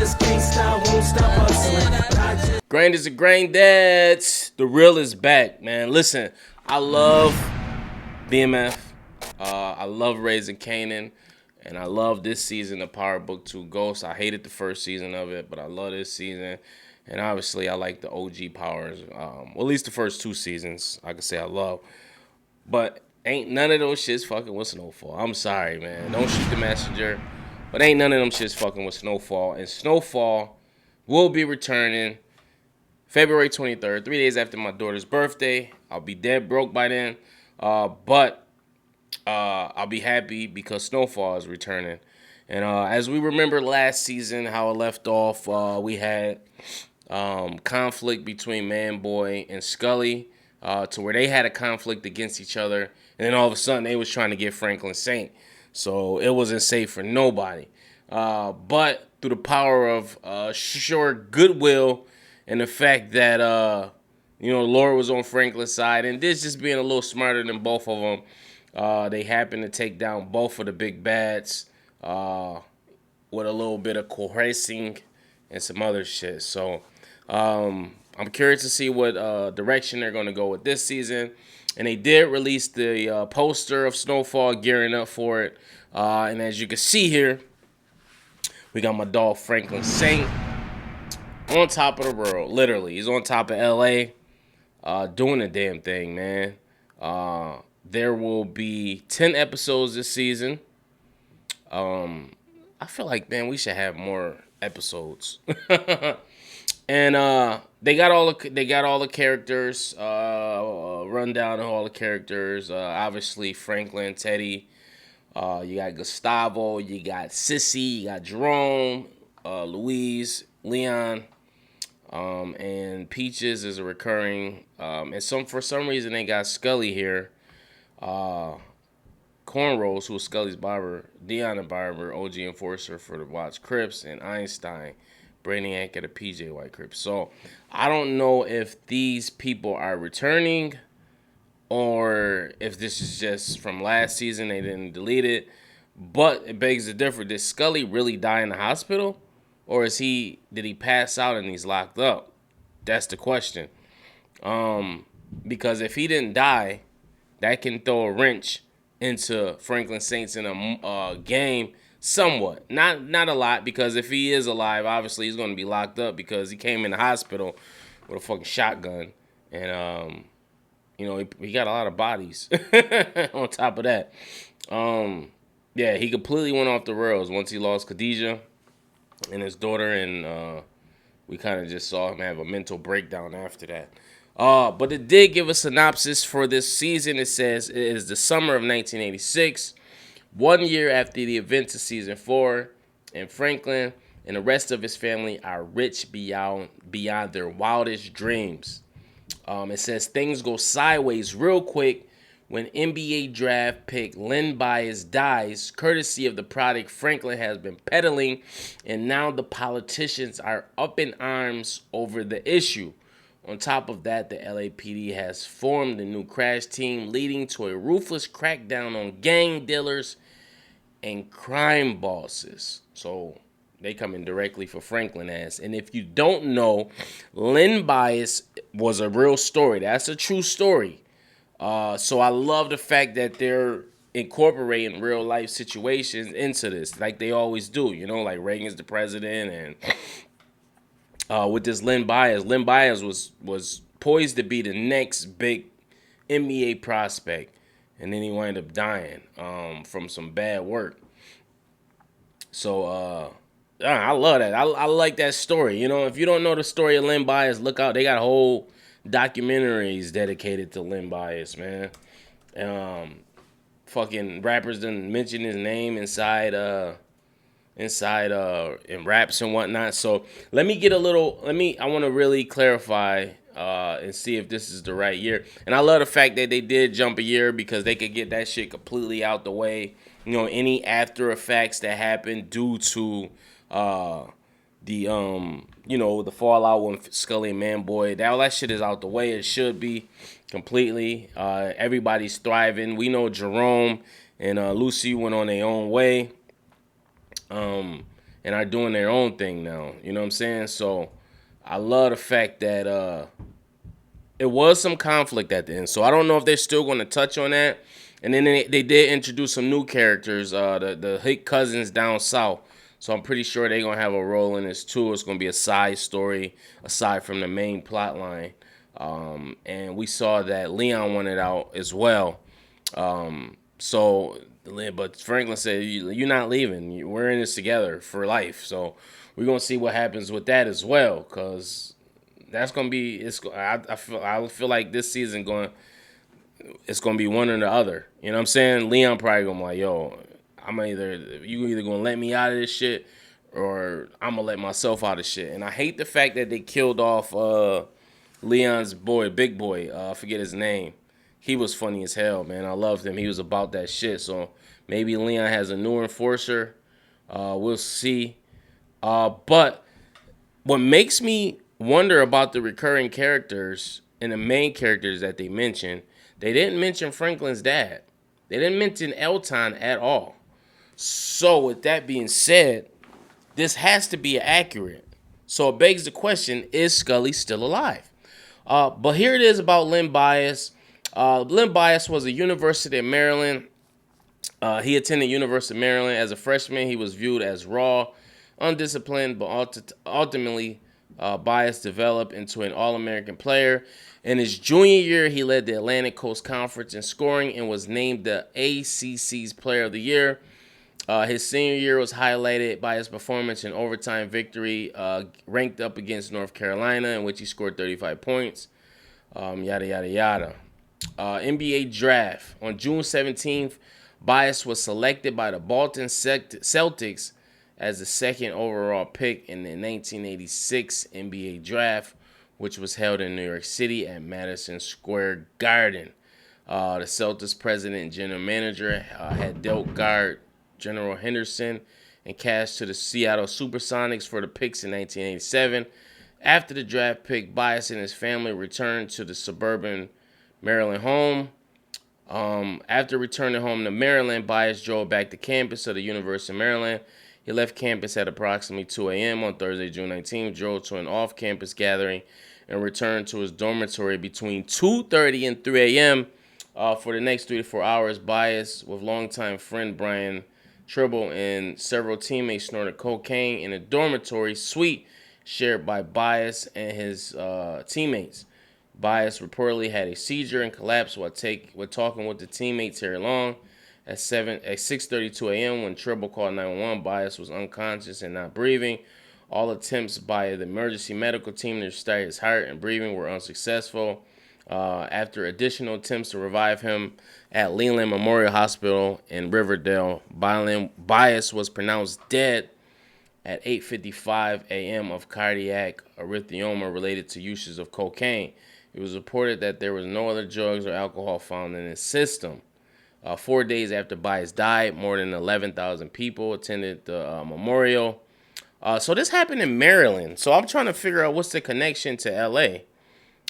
just can't stop, won't stop hustling. Grain is a grain dads. The real is back, man. Listen, I love BMF. I love Raising Kanan. And I love this season of Power Book 2 Ghost. I hated the first season of it, but I love this season. And obviously, I like the OG Powers. Well, at least the first 2 seasons, I can say I love. But ain't none of those shits fucking with Snowfall. I'm sorry, man. Don't shoot the messenger. But ain't none of them shits fucking with Snowfall. And Snowfall will be returning February 23rd, 3 days after my daughter's birthday. I'll be dead broke by then. But I'll be happy because Snowfall is returning. And as we remember last season, how it left off, we had conflict between Man-Boy and Scully to where they had a conflict against each other. And then all of a sudden, they was trying to get Franklin Saint. So it wasn't safe for nobody. But through the power of sure goodwill and the fact that, Laura was on Franklin's side, and this just being a little smarter than both of them, they happened to take down both of the big bads with a little bit of coercing and some other shit. So I'm curious to see what direction they're going to go with this season. And they did release the poster of Snowfall gearing up for it. And as you can see here, we got my dog Franklin Saint on top of the world. Literally, he's on top of LA doing the damn thing, man. There will be 10 episodes this season. I feel like, man, we should have more episodes. And they got all the characters. Rundown of all the characters. Obviously Franklin, Teddy. You got Gustavo. You got Sissy. You got Jerome. Louise, Leon. And Peaches is a recurring. And for some reason they got Scully here. Cornrows, who was Scully's barber, Dion the barber, OG enforcer for the Watts Crips, and Einstein, Brainiac at the PJ White Crips. So I don't know if these people are returning or if this is just from last season, they didn't delete it. But it begs to differ. Did Scully really die in the hospital? Or did he pass out and he's locked up? That's the question. Because if he didn't die, that can throw a wrench into Franklin Saints in a game somewhat. Not a lot, because if he is alive, obviously he's going to be locked up because he came in the hospital with a fucking shotgun. And, he got a lot of bodies on top of that. Yeah, he completely went off the rails once he lost Khadijah and his daughter, and we kind of just saw him have a mental breakdown after that. But it did give a synopsis for this season. It says it is the summer of 1986, 1 year after the events of season 4, and Franklin and the rest of his family are rich beyond their wildest dreams. It says things go sideways real quick when NBA draft pick Len Bias dies, courtesy of the product Franklin has been peddling, and now the politicians are up in arms over the issue. On top of that, the LAPD has formed a new crash team, leading to a ruthless crackdown on gang dealers and crime bosses. So they come in directly for Franklin ass. And if you don't know, Len Bias was a real story. That's a true story. So I love the fact that they're incorporating real life situations into this, like they always do. Like Reagan's the president, and with this Len Bias was poised to be the next big NBA prospect, and then he wound up dying from some bad work. So I love that. I like that story. If you don't know the story of Len Bias, look out. They got whole documentaries dedicated to Len Bias, man. Fucking rappers didn't mention his name inside in raps and whatnot. So I want to really clarify and see if this is the right year. And I love the fact that they did jump a year because they could get that shit completely out the way. Any after effects that happened due to the fallout with Scully and Man-Boy, all that shit is out the way. It should be completely. Everybody's thriving. We know Jerome and Lucy went on their own way. And and are doing their own thing now. You know what I'm saying? So I love the fact that it was some conflict at the end. So I don't know if they're still going to touch on that. And then they did introduce some new characters, the Hick cousins down south. So I'm pretty sure they're going to have a role in this too. It's going to be a side story aside from the main plot line. And we saw that Leon wanted out as well. But Franklin said, you're not leaving. We're in this together for life. So we're going to see what happens with that as well. Because that's going to be, I feel like this season it's going to be one or the other. You know what I'm saying? Leon probably going to be like, yo, you either going to let me out of this shit or I'm going to let myself out of shit. And I hate the fact that they killed off Leon's boy, big boy. I forget his name. He was funny as hell, man. I loved him. He was about that shit. So maybe Leon has a new enforcer. We'll see. But what makes me wonder about the recurring characters and the main characters that they mentioned, they didn't mention Franklin's dad. They didn't mention Elton at all. So with that being said, this has to be accurate. So it begs the question, is Scully still alive? But here it is about Len Bias. Len Bias was a University of Maryland. He attended University of Maryland. As a freshman, he was viewed as raw, undisciplined, but ultimately Bias developed into an All-American player. In his junior year, he led the Atlantic Coast Conference in scoring and was named the ACC's Player of the Year. His senior year was highlighted by his performance in overtime victory, ranked up against North Carolina, in which he scored 35 points. Yada, yada, yada. NBA draft. On June 17th, Bias was selected by the Boston Celtics as the second overall pick in the 1986 NBA draft, which was held in New York City at Madison Square Garden. The Celtics president and general manager had dealt guard General Henderson and cash to the Seattle Supersonics for the picks in 1987. After the draft pick, Bias and his family returned to the suburban Maryland home. After returning home to Maryland, Bias drove back to campus of the University of Maryland. He left campus at approximately 2 a.m. on Thursday, June 19th, drove to an off-campus gathering, and returned to his dormitory between 2:30 and 3 a.m. For the next 3 to 4 hours. Bias, with longtime friend Brian Tribble and several teammates, snorted cocaine in a dormitory suite shared by Bias and his teammates. Bias reportedly had a seizure and collapsed while talking with the teammates Terry Long. At 6:32 a.m. when Tribble called 911, Bias was unconscious and not breathing. All attempts by the emergency medical team to restart his heart and breathing were unsuccessful. After additional attempts to revive him at Leland Memorial Hospital in Riverdale, Bias was pronounced dead at 8:55 a.m. of cardiac arrhythmia related to uses of cocaine. It was reported that there was no other drugs or alcohol found in his system. 4 days after Bias died, more than 11,000 people attended the memorial. So this happened in Maryland. So I'm trying to figure out what's the connection to L.A.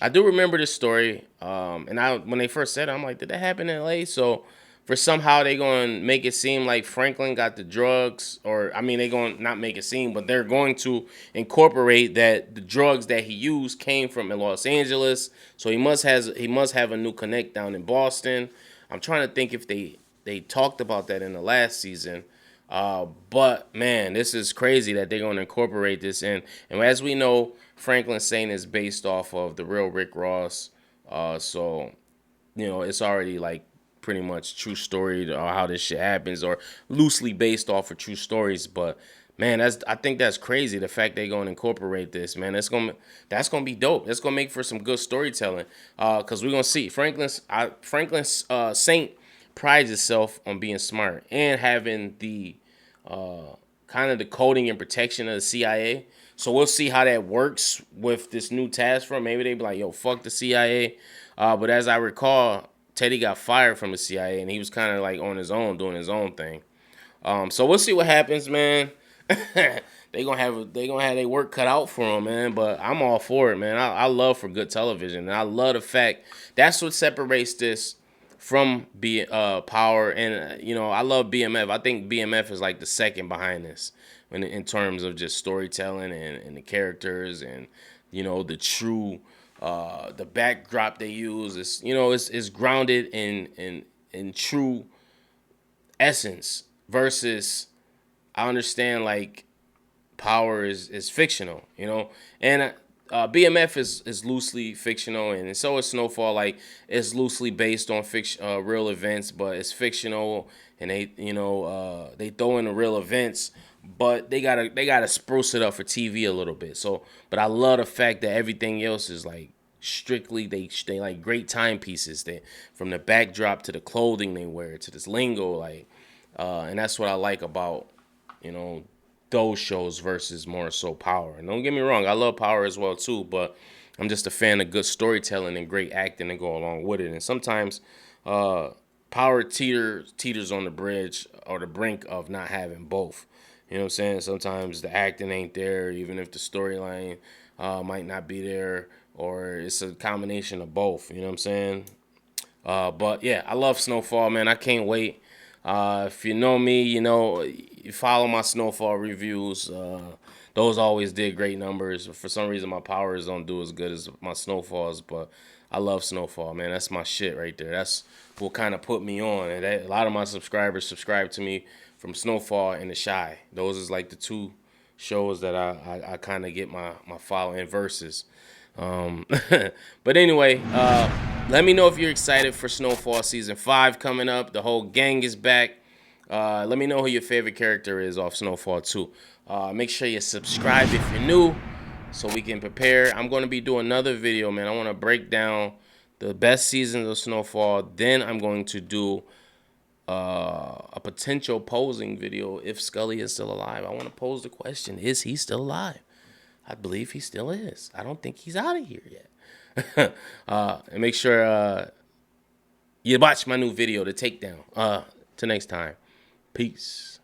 I do remember this story, and when they first said it, I'm like, did that happen in L.A.? So for somehow they going to make it seem like Franklin got the drugs, they going to not make it seem, but they're going to incorporate that the drugs that he used came from Los Angeles. So he must have a new connect down in Boston. I'm trying to think if they talked about that in the last season. But man, this is crazy that they're going to incorporate this in. And as we know, Franklin Saint is based off of the real Rick Ross. So, it's already like pretty much true story or how this shit happens, or loosely based off of true stories. But man, I think that's crazy. The fact they're going to incorporate this, man, that's gonna be dope. That's gonna make for some good storytelling. Cause we're gonna see Franklin's Saint prides itself on being smart and having the kind of the coding and protection of the CIA. So we'll see how that works with this new task force. Maybe they be like, yo, fuck the CIA. But as I recall, Teddy got fired from the CIA and he was kind of like on his own, doing his own thing. So we'll see what happens, man. they gonna have their work cut out for them, man. But I'm all for it, man. I love for good television, and I love the fact that's what separates this from Power, and I love BMF. I think BMF is like the second behind this in terms of just storytelling and the characters and the true the backdrop they use is it's grounded in true essence versus I understand like Power is fictional, and BMF is loosely fictional, and so is Snowfall. Like it's loosely based on real events, but it's fictional, and they throw in the real events, but they gotta spruce it up for TV a little bit. So, but I love the fact that everything else is like strictly they like great timepieces. They from the backdrop to the clothing they wear to this lingo, like, and that's what I like about those shows versus more so Power. And don't get me wrong, I love Power as well too, but I'm just a fan of good storytelling and great acting to go along with it. And sometimes Power teeters on the bridge or the brink of not having both. You know what I'm saying? Sometimes the acting ain't there, even if the storyline might not be there, or it's a combination of both. You know what I'm saying? But yeah, I love Snowfall, man. I can't wait. If you know me, you follow my Snowfall reviews. Those always did great numbers. For some reason, my Powers don't do as good as my Snowfalls, but I love Snowfall, man. That's my shit right there. That's what kind of put me on. And a lot of my subscribers subscribe to me from Snowfall and The Shy. Those is like the two shows that I kind of get my following versus. But anyway, let me know if you're excited for Snowfall Season 5 coming up. The whole gang is back. Let me know who your favorite character is off Snowfall 2. Make sure you subscribe if you're new so we can prepare. I'm going to be doing another video, man. I want to break down the best seasons of Snowfall. Then I'm going to do a potential posing video if Scully is still alive. I want to pose the question, is he still alive? I believe he still is. I don't think he's out of here yet. And make sure you watch my new video, The Takedown. Till next time. Peace.